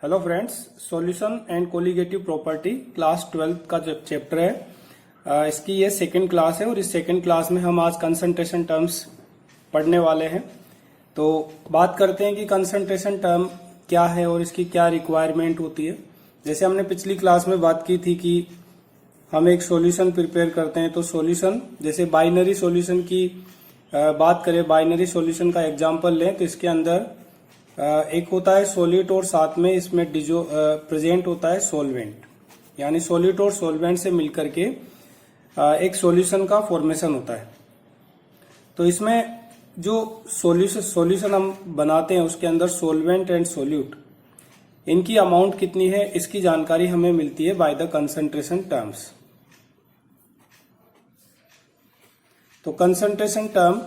Hello friends, solution and colligative property class 12 का जो chapter है इसकी ये सेकंड क्लास है और इस सेकंड क्लास में हम आज कंसंट्रेशन टर्म्स पढ़ने वाले हैं। तो बात करते हैं कि कंसंट्रेशन टर्म क्या है और इसकी क्या रिक्वायरमेंट होती है। जैसे हमने पिछली क्लास में बात की थी कि हम एक सॉल्यूशन प्रिपेयर करते हैं, तो सॉल्यूशन जैसे बाइनरी सॉल्यूशन की बात करें, बाइनरी सॉल्यूशन का एग्जांपल लें तो इसके अंदर एक होता है सॉल्यूट और साथ में इसमें प्रेजेंट होता है सॉल्वेंट, यानी सॉल्यूट और सॉल्वेंट से मिलकर के एक सॉल्यूशन का फॉर्मेशन होता है। तो इसमें जो सॉल्यूशन हम बनाते हैं उसके अंदर सॉल्वेंट एंड सॉल्यूट, इनकी अमाउंट कितनी है इसकी जानकारी हमें मिलती है बाय द कंसंट्रेशन टर्म्स। तो कंसंट्रेशन टर्म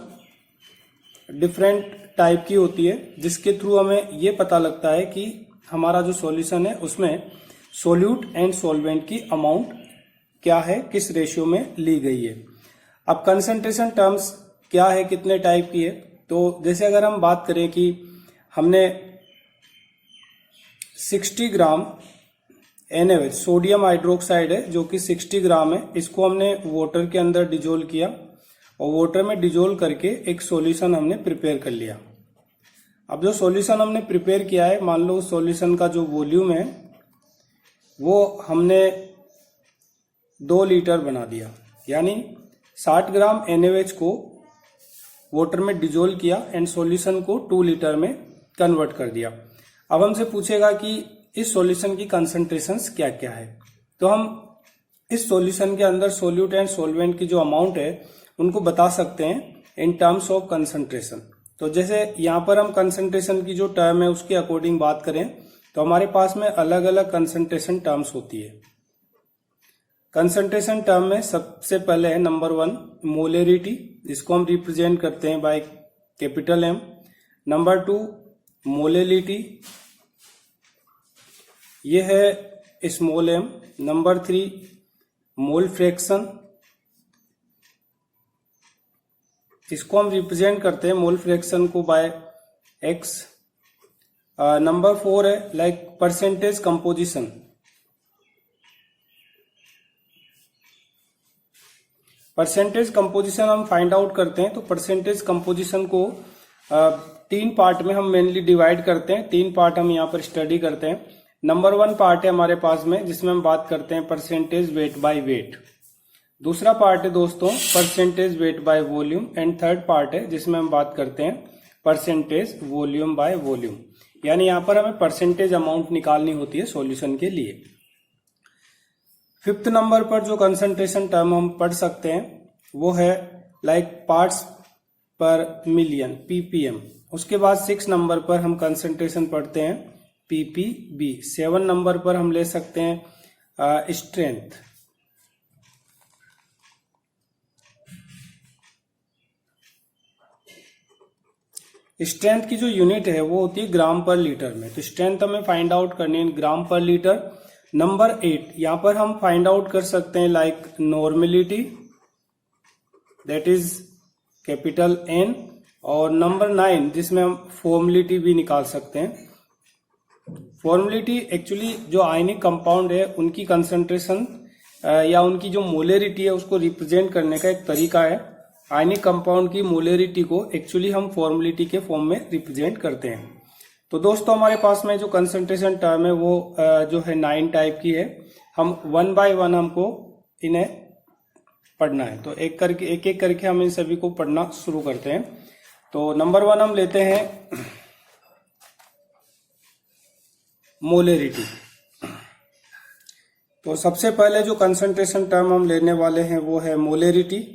डिफरेंट टाइप की होती है जिसके थ्रू हमें ये पता लगता है कि हमारा जो सॉल्यूशन है उसमें सॉल्यूट एंड सॉल्वेंट की अमाउंट क्या है, किस रेशियो में ली गई है। अब कंसंट्रेशन टर्म्स क्या है, कितने टाइप की है, तो जैसे अगर हम बात करें कि हमने 60 ग्राम NaOH सोडियम हाइड्रोक्साइड है जो कि 60 ग्राम है, इसको हमने वाटर के अंदर डिजोल्व किया और वाटर में डिजोल्व करके एक सॉल्यूशन हमने प्रिपेयर कर लिया। अब जो सॉल्यूशन हमने प्रिपेयर किया है, मान लो उस सॉल्यूशन का जो वॉल्यूम है वो हमने 2 लीटर बना दिया, यानी 60 ग्राम NaOH को वाटर में डिजोल्व किया एंड सॉल्यूशन को 2 लीटर में कन्वर्ट कर दिया। अब हमसे पूछेगा कि इस सॉल्यूशन की कंसंट्रेशंस क्या क्या है, तो हम इस सॉल्यूशन के अंदर सॉल्यूट एंड सॉल्वेंट की जो अमाउंट है उनको बता सकते हैं इन टर्म्स ऑफ कंसंट्रेशन। तो जैसे यहाँ पर हम कंसंट्रेशन की जो टर्म है उसके अकॉर्डिंग बात करें तो हमारे पास में अलग अलग कंसंट्रेशन टर्म्स होती है। कंसंट्रेशन टर्म में सबसे पहले है नंबर 1 मोलेरिटी, जिसको हम रिप्रेजेंट करते हैं by capital M। Number 2 molality, ये है small m। Number 3 mole fraction, इसको हम रिप्रेजेंट करते हैं मोल फ्रैक्शन को बाय x। नंबर 4 है like percentage composition, percentage composition हम फाइंड आउट करते हैं। तो परसेंटेज कंपोजिशन को 3 पार्ट में हम मेनली डिवाइड करते हैं, 3 पार्ट हम यहाँ पर स्टडी करते हैं। नंबर 1 पार्ट है हमारे पास में जिसमें हम बात करते हैं परसेंटेज वेट बाय वेट। दूसरा पार्ट है दोस्तों percentage weight by volume and third part है जिसमें हम बात करते हैं परसेंटेज वॉल्यूम बाय वॉल्यूम, यानी यहां पर हमें परसेंटेज अमाउंट निकालनी होती है सॉल्यूशन के लिए। 5th नंबर पर जो कंसंट्रेशन टर्म हम पढ़ सकते हैं वो है लाइक पार्ट्स पर मिलियन ppm। उसके बाद 6 नंबर पर हम कंसंट्रेशन पढ़ते हैं ppb। 7 नंबर पर हम ले सकते हैं स्ट्रेंथ। स्ट्रेंथ की जो यूनिट है वो होती है ग्राम पर लीटर में, तो स्ट्रेंथ हमें फाइंड आउट करनी है ग्राम पर लीटर। नंबर 8 यहां पर हम फाइंड आउट कर सकते हैं like normality, that is capital N। और नंबर 9 जिसमें हम फॉर्मेलिटी भी निकाल सकते हैं। फॉर्मेलिटी एक्चुअली जो आयनिक कंपाउंड है उनकी कंसंट्रेशन या उनकी जो मोलेरिटी है उसको रिप्रेजेंट करने का एक तरीका है। आयनिक कंपाउंड की मोलेरिटी को एक्चुअली हम फॉर्मेलिटी के फॉर्म में रिप्रेजेंट करते हैं। तो दोस्तों हमारे पास में जो कंसंट्रेशन टर्म है वो जो है 9 टाइप की है। हम 1 बाय 1 हमको इन्हें पढ़ना है, तो एक एक करके हम इन सभी को पढ़ना शुरू करते हैं। तो नंबर 1 हम लेते हैं मोलेरिटी। तो सबसे पहले जो कंसंट्रेशन टर्म हम लेने वाले हैं वो है मोलेरिटी।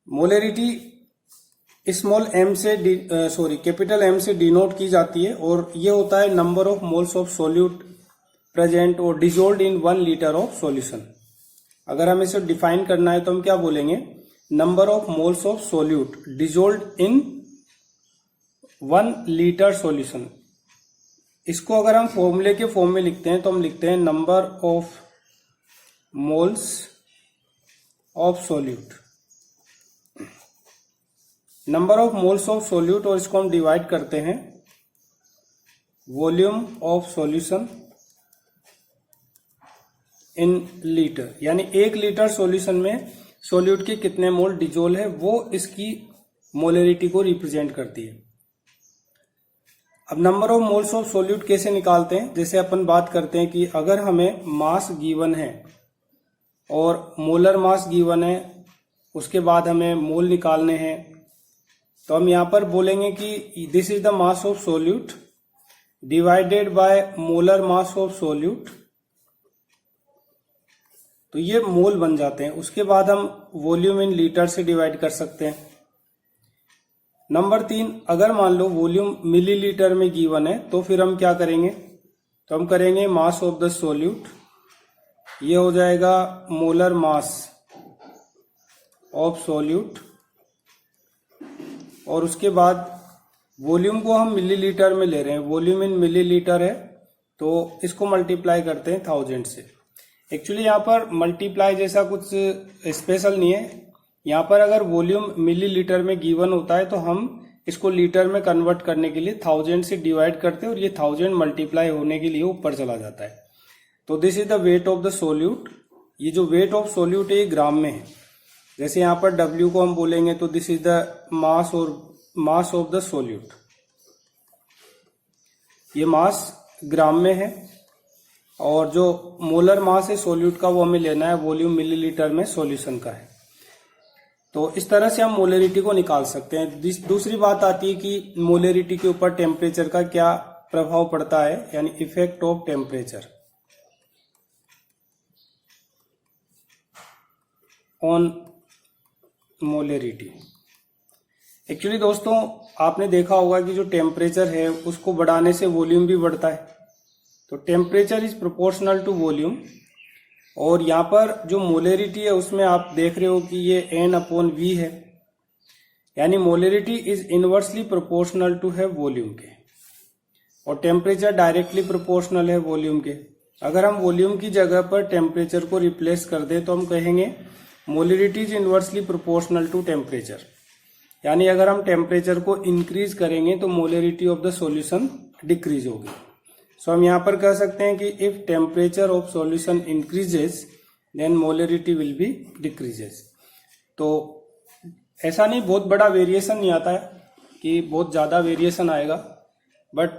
मोलेरिटी स्मॉल m से कैपिटल M से डिनोट की जाती है और ये होता है number of moles of solute present और dissolve in 1 litre of solution. अगर हमें इसे डिफाइन करना है तो हम क्या बोलेंगे, number of moles of solute dissolve in 1 litre solution. इसको अगर हम फॉर्मूले के फॉर्म में लिखते हैं तो हम लिखते हैं number of moles of solute, number of moles of solute, और इसको हम डिवाइड करते हैं volume of solution in litre, यानी 1 लीटर सॉल्यूशन में सॉल्यूट के कितने मोल डिजोल्व है, वो इसकी मोलरिटी को रिप्रेजेंट करती है। अब number of moles of solute कैसे निकालते हैं, जैसे अपन बात करते हैं कि अगर हमें मास गिवन है और मोलर मास गिवन है, उसके बाद हमें मोल निकालने हैं, तो हम यहां पर बोलेंगे कि this is the mass of solute divided by molar mass of solute, तो ये मोल बन जाते हैं। उसके बाद हम वॉल्यूम इन लीटर से डिवाइड कर सकते हैं। नंबर 3, अगर मान लो वॉल्यूम मिलीलीटर में गिवन है तो फिर हम क्या करेंगे, तो हम करेंगे मास ऑफ द सॉल्यूट, ये हो जाएगा मोलर मास ऑफ सॉल्यूट, और उसके बाद वॉल्यूम को हम मिलीलीटर में ले रहे हैं, वॉल्यूम इन मिलीलीटर है तो इसको मल्टीप्लाई करते हैं 1000 से। एक्चुअली यहाँ पर मल्टीप्लाई जैसा कुछ स्पेशल नहीं है, यहाँ पर अगर वॉल्यूम मिलीलीटर में गिवन होता है तो हम इसको लीटर में कन्वर्ट करने के लिए 1000 से डिवाइड करते हैं और ये 1000 मल्टीप्लाई होने के लिए ऊपर चला जाता है। तो this is the weight of the solute, ये जो वेट ऑफ सोल्यूट है ये ग्राम में है। जैसे यहाँ पर W को हम बोलेंगे तो दिस इज द मास और मास ऑफ द सोल्यूट, ये मास ग्राम में है, और जो मोलर मास है सोल्यूट का वो हमें लेना है वॉल्यूम मिलीलीटर में सॉल्यूशन का है। तो इस तरह से हम मोलरिटी को निकाल सकते हैं। दूसरी बात आती है कि मोलरिटी के ऊपर टेम्परेचर का क्या प्रभाव पड़ता है, यानी effect of temperature on molarity. Actually दोस्तों आपने देखा होगा कि जो टेम्परेचर है उसको बढ़ाने से वॉल्यूम भी बढ़ता है, तो temperature is proportional to volume, और यहाँ पर जो मोलरिटी है उसमें आप देख रहे हो कि ये N/V है, यानी molarity is inversely proportional to है वॉल्यूम के, और टेम्परेचर डायरेक्टली प्रोपोर्शनल है वॉल्यूम के। अगर हम वॉल्यूम की जगह पर टेम्परेचर को रिप्लेस कर दें तो हम कहेंगे molarity is inversely proportional to temperature, यानी अगर हम टेम्परेचर को इंक्रीज करेंगे तो molarity of the solution decrease होगी। सो हम यहाँ पर कह सकते हैं कि if temperature of solution increases then molarity will be decreases. तो ऐसा नहीं, बहुत बड़ा वेरिएशन नहीं आता है कि बहुत ज्यादा वेरिएशन आएगा, बट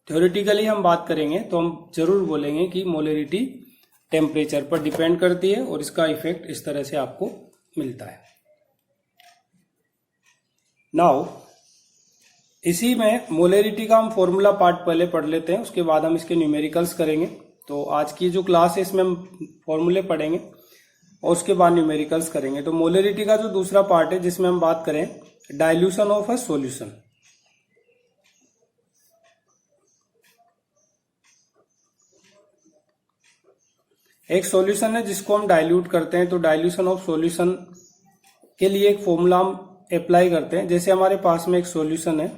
थ्योरेटिकली हम बात करेंगे तो हम जरूर बोलेंगे कि मोलरिटी टेम्परेचर पर डिपेंड करती है और इसका इफेक्ट इस तरह से आपको मिलता है। नाउ इसी में मोलरिटी का हम फॉर्मूला पार्ट पहले पढ़ लेते हैं, उसके बाद हम इसके न्यूमेरिकल्स करेंगे। तो आज की जो क्लास है इसमें हम फॉर्मूले पढ़ेंगे और उसके बाद न्यूमेरिकल्स करेंगे। तो मोलरिटी का जो दूसरा पार्ट है जिसमें हम बात करें डाइल्यूशन ऑफ अ सॉल्यूशन। एक सॉल्यूशन है जिसको हम डाइल्यूट करते हैं, तो डाइल्यूशन ऑफ सॉल्यूशन के लिए एक फॉर्मूला हम अप्लाई करते हैं। जैसे हमारे पास में एक सॉल्यूशन है,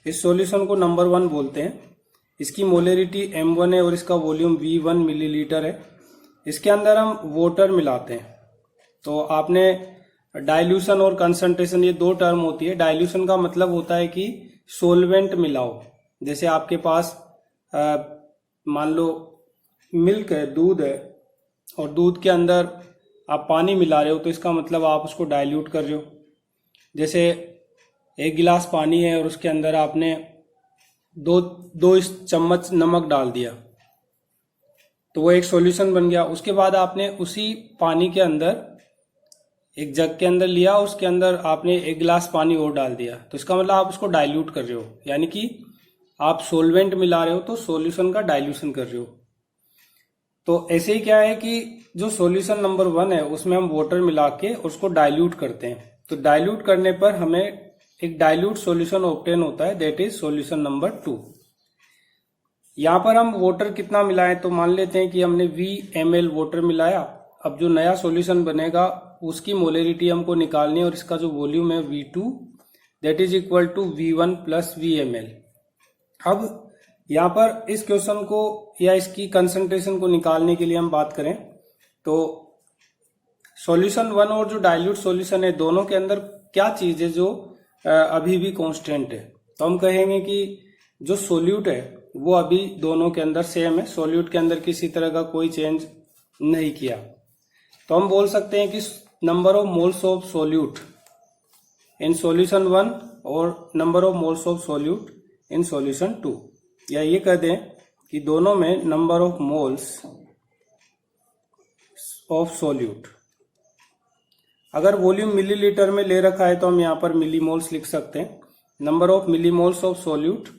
इस सॉल्यूशन को नंबर 1 बोलते हैं, इसकी मोलरिटी M1 है और इसका वॉल्यूम V1 मिलीलीटर है। इसके अंदर हम वाटर मिलाते हैं। तो आपने डाइल्यूशन और कंसंट्रेशन ये 2 टर्म होती है। डाइल्यूशन का मतलब होता है कि सोलवेंट मिलाओ, जैसे आपके पास मान लो मिल्क है, दूध है, और दूध के अंदर आप पानी मिला रहे हो तो इसका मतलब आप उसको डाइल्यूट कर रहे हो। जैसे 1 गिलास पानी है और उसके अंदर आपने दो चम्मच नमक डाल दिया तो वो एक सॉल्यूशन बन गया। उसके बाद आपने उसी पानी के अंदर एक जग के अंदर लिया, उसके अंदर आपने 1 गिलास पानी और डाल दिया, तो इसका मतलब आप उसको डाइल्यूट कर रहे हो, यानी कि आप सोलवेंट मिला रहे हो तो सॉल्यूशन का डाइल्यूशन कर रहे हो। तो ऐसे ही क्या है कि जो सॉल्यूशन नंबर 1 है उसमें हम वाटर मिला के उसको डाइल्यूट करते हैं। तो डाइल्यूट करने पर हमें एक डाइल्यूट सॉल्यूशन ऑब्टेन होता है, दैट इज सॉल्यूशन नंबर 2। यहाँ पर हम वाटर कितना मिलाएं, तो मान लेते हैं कि हमने VmL वाटर मिलाया। अब जो नया सॉल्यूशन बनेगा उसकी मोलरिटी हमको निकालनी है और इसका जो वॉल्यूम है V2 that is equal to V1 plus VmL। अब यहाँ पर इस क्वेश्चन को या इसकी कंसंट्रेशन को निकालने के लिए हम बात करें तो सॉल्यूशन 1 और जो डाइल्यूट सॉल्यूशन है दोनों के अंदर क्या चीज है जो अभी भी कांस्टेंट है। तो हम कहेंगे कि जो सोल्यूट है वो अभी दोनों के अंदर सेम है, सोल्यूट के अंदर किसी तरह का कोई चेंज नहीं किया। तो हम बोल सकते हैं कि number of moles of solute in solution 1 और number of moles of solute in solution 2, या ये कह दें कि दोनों में number of moles of solute. अगर वॉल्यूम मिलीलीटर में ले रखा है तो हम यहां पर मिलीमोल्स लिख सकते हैं। Number of millimoles of solute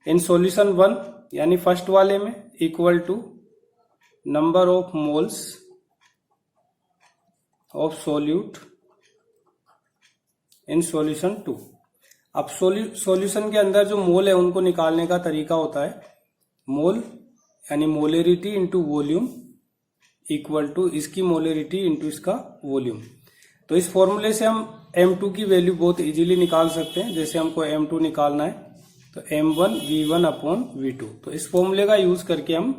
in solution 1 यानी फर्स्ट वाले में equal to number of moles of solute in solution 2। अब सॉल्यूशन के अंदर जो मोल है उनको निकालने का तरीका होता है मोल यानी मोलेरिटी इंटू वॉल्यूम इक्वल टू इसकी मोलेरिटी इंटू इसका वॉल्यूम। तो इस फॉर्मूले से हम M2 की वैल्यू बहुत इजीली निकाल सकते हैं। जैसे हमको M2 निकालना है तो M1 V1 अपॉन V2। तो इस फॉर्मूले का यूज करके हम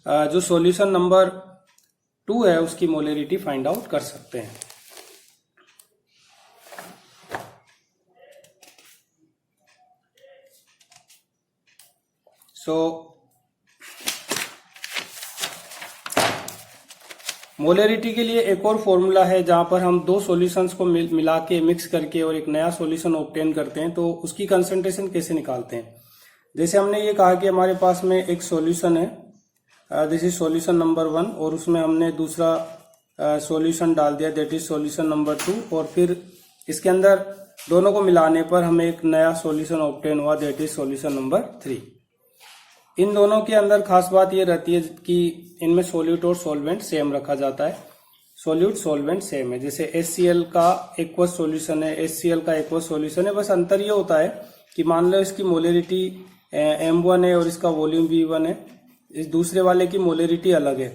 जो सॉल्यूशन नंबर 2 है उसकी मोलेरिटी फाइंड आउट कर सकते हैं। मोलेरिटी के लिए एक और फॉर्मूला है जहां पर हम दो सॉल्यूशंस को मिला के मिक्स करके और एक नया सॉल्यूशन ऑब्टेन करते हैं। तो उसकी कंसंट्रेशन कैसे निकालते हैं? जैसे हमने ये कहा कि हमारे पास में एक सॉल्यूशन है, दिस इज सॉल्यूशन नंबर 1, और उसमें हमने दूसरा सॉल्यूशन डाल दिया दैट इज सॉल्यूशन नंबर 2, और फिर इसके अंदर दोनों को मिलाने पर हमें एक नया सॉल्यूशन ऑब्टेन हुआ दैट इज सॉल्यूशन नंबर 3। इन दोनों के अंदर खास बात ये रहती है कि इनमें सोल्यूट और सॉल्वेंट सेम रखा जाता है। सोल्यूट सॉल्वेंट सेम है, जैसे HCl का एक्वस सॉल्यूशन है, HCl का एक्वस सॉल्यूशन है। बस अंतर ये होता है कि मान लो इसकी मोलेरिटी M1 है और इसका वॉल्यूम V1 है, इस दूसरे वाले की मोलेरिटी अलग है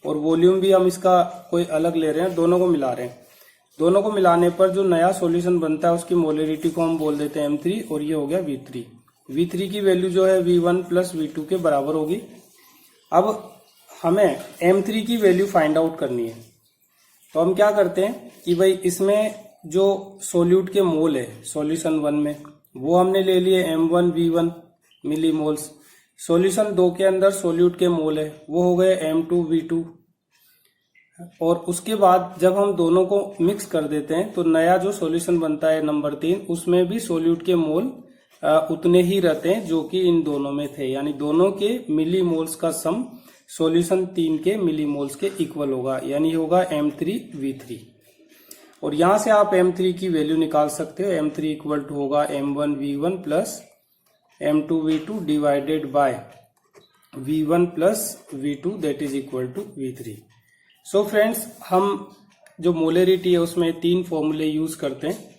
और वॉल्यूम भी हम इसका कोई अलग ले रहे हैं, दोनों को मिला रहे हैं। दोनों को मिलाने पर जो नया सॉल्यूशन बनता है उसकी मोलेरिटी को हम बोल देते हैं M3 और ये हो गया V3। V3 की वैल्यू जो है V1 प्लस V2 के बराबर होगी। अब हमें M3 की वैल्यू फाइंड आउट करनी है। तो हम क्या करते हैं कि भाई इसमें जो सोल्यूट के मोल है सॉल्यूशन 1 में वो हमने ले लिए M1 V1 मिलीमोल्स। सॉल्यूशन 2 के अंदर सोल्यूट के मोल है वो हो गए M2 V2, और उसके बाद जब हम दोनों को मिक्स कर देते हैं तो नया जो सॉल्यूशन बनता है नंबर 3, उसमें भी सोल्यूट के मोल उतने ही रहते हैं जो कि इन दोनों में थे, यानी दोनों के मिलीमोल्स का सम सॉल्यूशन 3 के मिलीमोल्स के इक्वल होगा, यानी होगा M3 V3। और यहां से आप M3 की वैल्यू निकाल सकते हो। M3 इक्वल टू होगा M1 V1 plus M2 V2 divided by V1 plus V2 that is equal to V3। So friends, हम जो मोलेरिटी है उसमें 3 फॉर्मूले यूज करते हैं।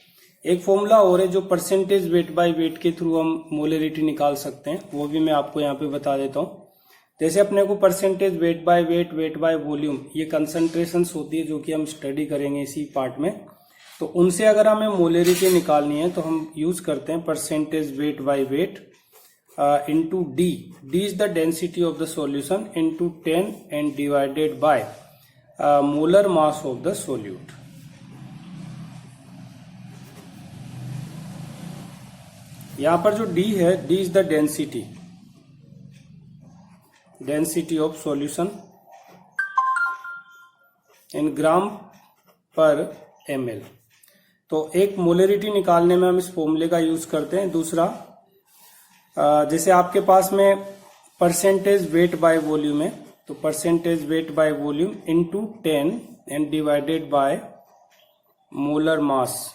एक फॉर्मूला और है जो परसेंटेज वेट बाय वेट के थ्रू हम मोलेरिटी निकाल सकते हैं, वो भी मैं आपको यहाँ पे बता देता हूँ। जैसे अपने को percentage weight by wait, weight by volume, ये कंसंट्रेशंस होती है जो कि हम स्टडी करेंगे इसी पार्ट में। तो उनसे अगर हमें मोलेरिटी निकालनी है तो हम यूज करते हैं percentage weight by weight into D. D is the density of the solution into 10 and divided by molar mass of the solute. यहां पर जो D है, D is the density of solution in gram per ml। तो एक मोलेरिटी निकालने में हम इस फॉर्मूले का यूज करते हैं। दूसरा, जैसे आपके पास में परसेंटेज वेट बाय वॉल्यूम है तो percentage weight by volume into 10 and divided by molar mass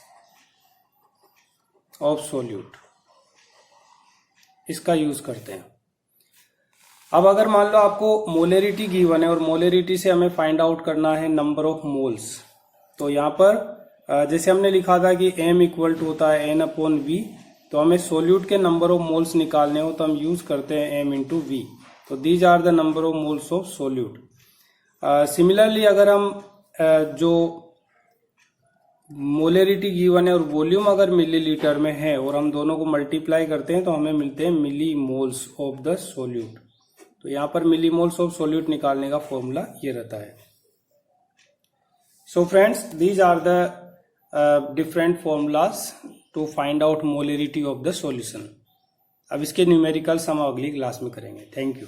of solute, इसका यूज करते हैं। अब अगर मान लो आपको मोलेरिटी गिवन है और मोलेरिटी से हमें फाइंड आउट करना है नंबर ऑफ मोल्स, तो यहाँ पर जैसे हमने लिखा था कि M इक्वल टू होता है N अपॉन V, तो हमें सोल्यूट के नंबर ऑफ मोल्स निकालने हो तो हम यूज करते हैं M इंटू V। तो these are the number of moles of solute. Similarly अगर हम जो मोलेरिटी गिवन है और वॉल्यूम अगर मिलीलीटर में है और हम दोनों को मल्टीप्लाई करते हैं तो हमें मिलते हैं मिली मोल्स ऑफ द सोल्यूट। तो यहाँ पर मिली मोल्स ऑफ सोल्यूट निकालने का फॉर्मूला ये रहता है। So friends, these are the different formulas to find out molarity of the solution. अब इसके न्यूमेरिकल्स हम अगली क्लास में करेंगे। Thank you.